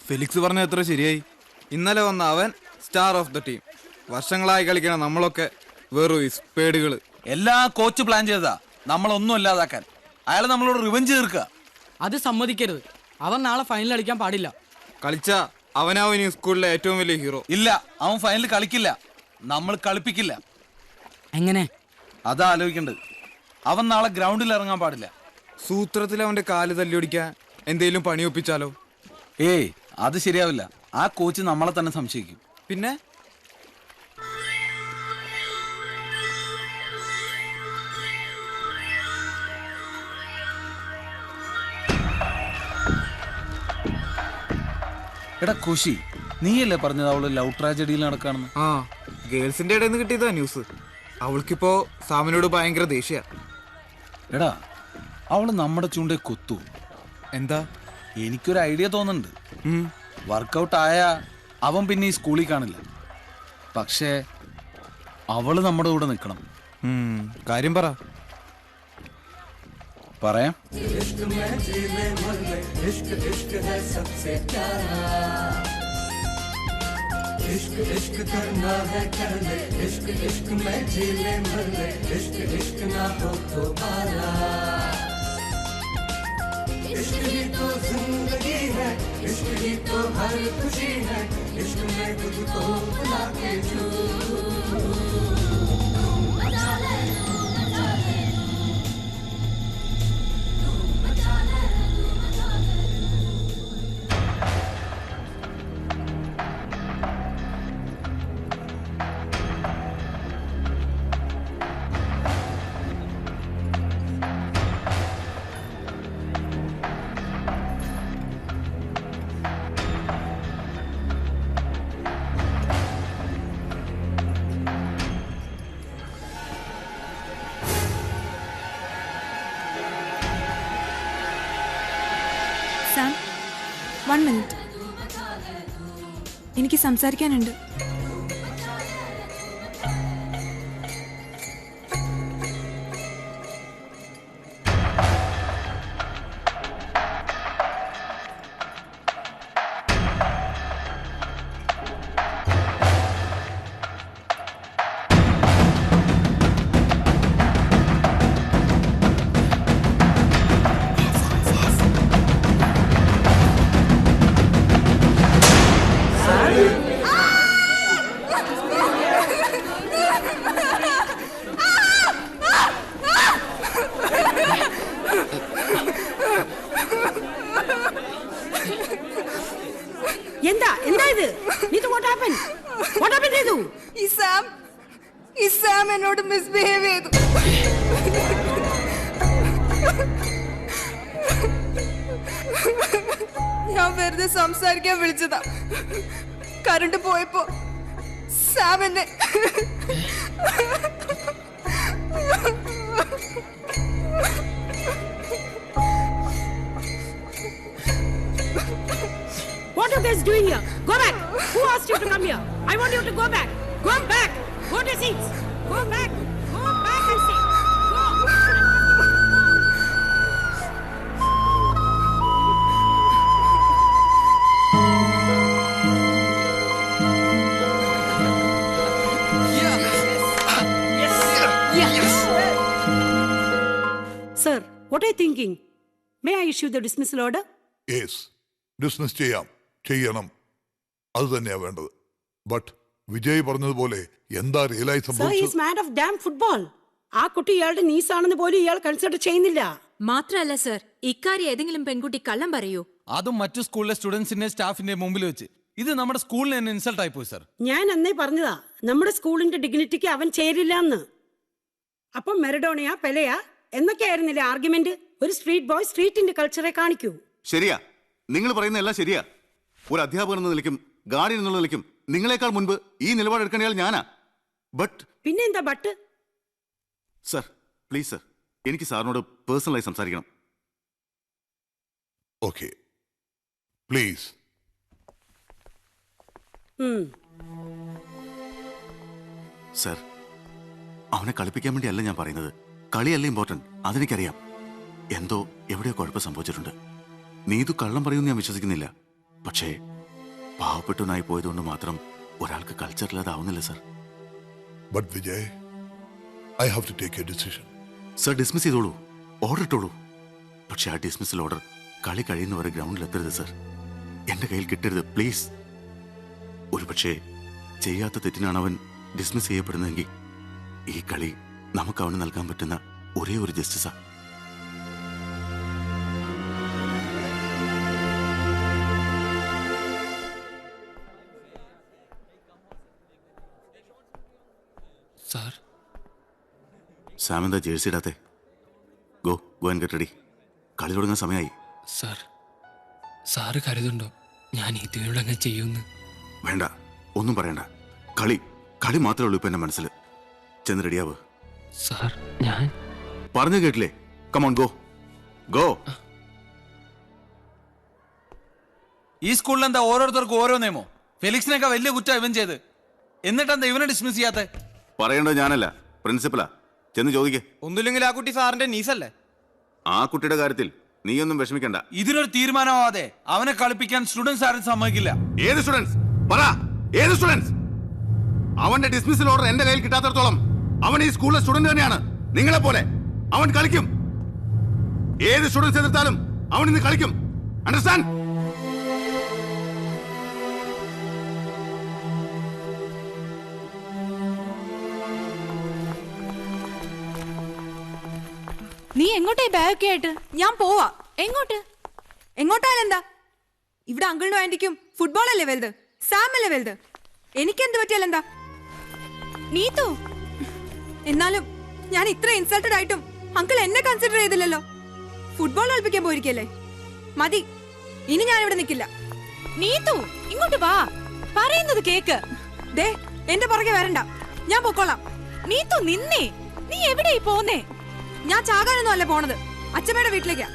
Felix പറഞ്ഞ എത്ര ശരിയായി. ഇന്നലെ വന്ന അവൻ സ്റ്റാർ ഓഫ് ദ ടീം. വർഷങ്ങളായി കളിക്കണം നമ്മളൊക്കെ വെറും ഇസ്പേടുകള്. എല്ലാ കോച്ച് പ്ലാൻ ചെയ്തതാ നമ്മളൊന്നും അല്ലാതാക്കാൻ. അയാൾ നമ്മളോട് റിവഞ്ച് തീർക്കുക. അത് സമ്മതിക്കരുത്. അവൻ നാളെ ഫൈനൽ കളിക്കാൻ പാടില്ല. കളിച്ച അവനാവും ഈ സ്കൂളിലെ ഏറ്റവും വലിയ ഹീറോ. ഇല്ല, അവൻ ഫൈനൽ കളിക്കില്ല. നമ്മൾ കളിപ്പിക്കില്ല. എങ്ങനെ? അതാ ആലോചിക്കേണ്ടത്. അവൻ നാളെ ഗ്രൗണ്ടിൽ ഇറങ്ങാൻ പാടില്ല. സൂത്രത്തിൽ അവന്റെ കാല് തല്ലിയൊടിക്കാൻ എന്തേലും പണി ഒപ്പിച്ചാലോ? ഏയ്, അത് ശരിയാവില്ല. ആ കോച്ച് നമ്മളെ തന്നെ സംശയിക്കും. പിന്നെ എടാ കുശി, നീയല്ലേ പറഞ്ഞത് അവള് ലവ് ട്രാജഡിയിൽ നടക്കാണെന്ന്? ആ, ഗേൾസിന്റെ ഇടയിൽ നിന്ന് കിട്ടിയതാ ന്യൂസ്. അവൾക്കിപ്പോ സാമിനോട് ഭയങ്കര ദേഷ്യ. എടാ, അവള് നമ്മുടെ ചൂണ്ടേ കൊത്തു. എന്താ? എനിക്കൊരു ഐഡിയ തോന്നുന്നുണ്ട്. വർക്കൗട്ട് ആയ അവൻ പിന്നെ ഈ സ്കൂളിൽ കാണില്ല. പക്ഷേ അവള് നമ്മുടെ കൂടെ നിൽക്കണം. കാര്യം പറ. പറയാം. इश्क ही तो जिंदगी है, इश्क ही तो हर खुशी है, इश्क में तुझको बुला के छू। Sam, 1 minute. എനിക്ക് സംസാരിക്കാനുണ്ട്. ഈ സാം എന്നോട് മിസ്ബിഹേവ് ചെയ്തു. ഞാൻ വെറുതെ സംസാരിക്കാൻ വിളിച്ചതാ. കറണ്ട് പോയപ്പോ സാം എന്നെ What are you guys doing here? Go back. Who asked you to come here? I want you to go back. Go back. Go to seats. Go back. Go back and sit. Go. Yes. Sir, what are you thinking? May I issue the dismissal order? Yes. Dismiss ചെയ്യണം, അത് തന്നെയാ വേണ്ടത്. But Vijay പറഞ്ഞതുപോലെ എന്താ realise സംഭവിച്ചത്? ആ കുട്ടി ഇയാളുടെ നീസാണെന്ന് പോലും ഇയാൾ കൺസിഡർ ചെയ്യുന്നില്ല. മാത്രല്ല സർ, ഇക്കാര്യം ഏതെങ്കിലും പെൺകുട്ടി കള്ളം പറയൂ? അതും മറ്റു സ്കൂളിലെ സ്റ്റുഡൻസിന്റെ സ്റ്റാഫിന്റെ മുമ്പിൽ വെച്ച്. ഇത് നമ്മുടെ സ്കൂളിന് തന്നെ ഇൻസൾട്ട് ആയിപ്പോയി സർ. ഞാൻ അന്നേ പറഞ്ഞതാ നമ്മുടെ സ്കൂളിന്റെ ഡിഗ്നിറ്റിക്ക് അവൻ ചേരില്ല എന്ന്. അപ്പം മെറഡോണയാ പെലയാ എന്നൊക്കെ ആയിരുന്നില്ലേ ആർഗ്യുമെന്റ്? ഒരു സ്ട്രീറ്റ് ബോയ് സ്ട്രീറ്റിന്റെ കൾച്ചറെ കാണിക്കൂ. ശരിയാ, നിങ്ങൾ പറയുന്ന എല്ലാം ശരിയാ. ഒരു അധ്യാപകൻ എന്ന നിലയ്ക്കും ഗാർഡിയൻ എന്നുള്ള നിലയ്ക്കും നിങ്ങളെക്കാൾ മുൻപ് ഈ നിലപാടെടുക്കേണ്ടയാൾ ഞാനാ. ബട്ട് പിന്നെന്താ ബട്ട്? സർ, പ്ലീസ് സർ, എനിക്ക് സാറിനോട് പേഴ്സണലായി സംസാരിക്കണം. Okay, please. സർ, അവനെ കളിപ്പിക്കാൻ വേണ്ടിയല്ല ഞാൻ പറയുന്നത്. കളിയല്ല ഇമ്പോർട്ടന്റ്, അതെനിക്കറിയാം. എന്തോ എവിടെയോ കുഴപ്പം സംഭവിച്ചിട്ടുണ്ട്. നീതു കള്ളം പറയുമെന്ന് ഞാൻ വിശ്വസിക്കുന്നില്ല. പക്ഷേ പാവപ്പെട്ടവനായി പോയതുകൊണ്ട് മാത്രം ഒരാൾക്ക് കൾച്ചർ ഇല്ലാതാവുന്നില്ല sir. But Vijay, I have to take a decision. Sir dismiss ചെയ്തോളൂ, ഓർഡർ ഇട്ടോളൂ. പക്ഷെ ആ ഡിസ്മിസൽ ഓർഡർ കളി കഴിയുന്നവരെ ഗ്രൗണ്ടിൽ എത്തരുത് സർ. എന്റെ കയ്യിൽ കിട്ടരുത് പ്ലീസ്. ഒരുപക്ഷെ ചെയ്യാത്ത തെറ്റിനാണ് അവൻ ഡിസ്മിസ് ചെയ്യപ്പെടുന്നതെങ്കിൽ ഈ കളി നമുക്ക് അവന് നൽകാൻ പറ്റുന്ന ഒരേ ഒരു ജസ്റ്റിസാ. സാർ, സാം എന്താ ജേഴ്സി ഇടാത്തെ? Go and get ready. കളി തുടങ്ങാൻ സമയമായി. സാർ, സാറ് കരുതുണ്ടോ ഞാൻ ഇതിനോട് അങ്ങനെ ചെയ്യുമെന്ന്? വേണ്ട, ഒന്നും പറയണ്ട. കളി കളി മാത്രമേ ഉള്ളൂ ഇപ്പൊ എന്റെ മനസ്സിൽ. ചെന്ന് റെഡിയാവ്. സാർ, ഞാൻ പറഞ്ഞു കേട്ടില്ലേ? Come on, go go. ഈ സ്കൂളിൽ എന്താ ഓരോരുത്തർക്കും ഓരോ നിയമോ? ഫെലിക്സിനൊക്കെ വലിയ കുറ്റം ഇവൻ ചെയ്ത്, എന്നിട്ടെന്താ ഇവനെ ഡിസ്മിസ് ചെയ്യാത്ത? പറയേണ്ടത് ഞാനല്ല, പ്രിൻസിപ്പലാ. ചെന്ന് ചോദിക്കേ. ഒന്നുമില്ലെങ്കിൽ ആ കുട്ടി സാറിന്റെ നീസല്ലേ? ആ കുട്ടിയുടെ കാര്യത്തിൽ നീയൊന്നും വിഷമിക്കണ്ട. ഇതിനൊരു തീരുമാനമാവാതെ അവനെ കളിപ്പിക്കാൻ സ്റ്റുഡൻസ് ആരും സമ്മതിക്കില്ല. ഏത് സ്റ്റുഡൻസ്? പറ, ഏത് സ്റ്റുഡൻസ്? അവന്റെ ഡിസ്മിസൽ ഓർഡർ എന്റെ കയ്യിൽ കിട്ടാത്തടത്തോളം അവൻ ഈ സ്കൂളിലെ സ്റ്റുഡന്റ് തന്നെയാണ്. നിങ്ങളെ പോലെ അവൻ കളിക്കും. ഏത് സ്റ്റുഡൻസ് എതിർത്താലും അവൻ ഇന്ന് കളിക്കും. അണ്ടർസ്റ്റാൻഡ്? നീ എങ്ങോട്ടായി ബാഗൊക്കെ ആയിട്ട്? ഞാൻ പോവാ. എങ്ങോട്ട്? എങ്ങോട്ടായാലും എന്താ? ഇവിടെ അങ്കിളിനും ആന്റിക്കും ഫുട്ബോൾ അല്ലേ വലുത്, സാം അല്ലേ വലുത്. എനിക്കെന്ത് പറ്റിയാലെന്താ? നീതു, എന്നാലും ഞാൻ ഇത്ര ഇൻസൾട്ടഡ് ആയിട്ടും അങ്കിൾ എന്നെ കൺസിഡർ ചെയ്തില്ലല്ലോ. ഫുട്ബോൾ കളിപ്പിക്കാൻ പോയിരിക്കല്ലേ? മതി, ഇനി ഞാൻ ഇവിടെ നിൽക്കില്ല. നീതു, ഇങ്ങോട്ട് വാ, പറയുന്നത് കേക്ക്. ദേ, എന്റെ പുറകെ വരണ്ട, ഞാൻ പൊക്കോളാം. നീതു നിന്നേ, നീ എവിടെയായി പോന്നേ? ഞാൻ ചാകാനൊന്നും അല്ല പോണത്, അച്ഛമ്മയുടെ വീട്ടിലേക്കാ.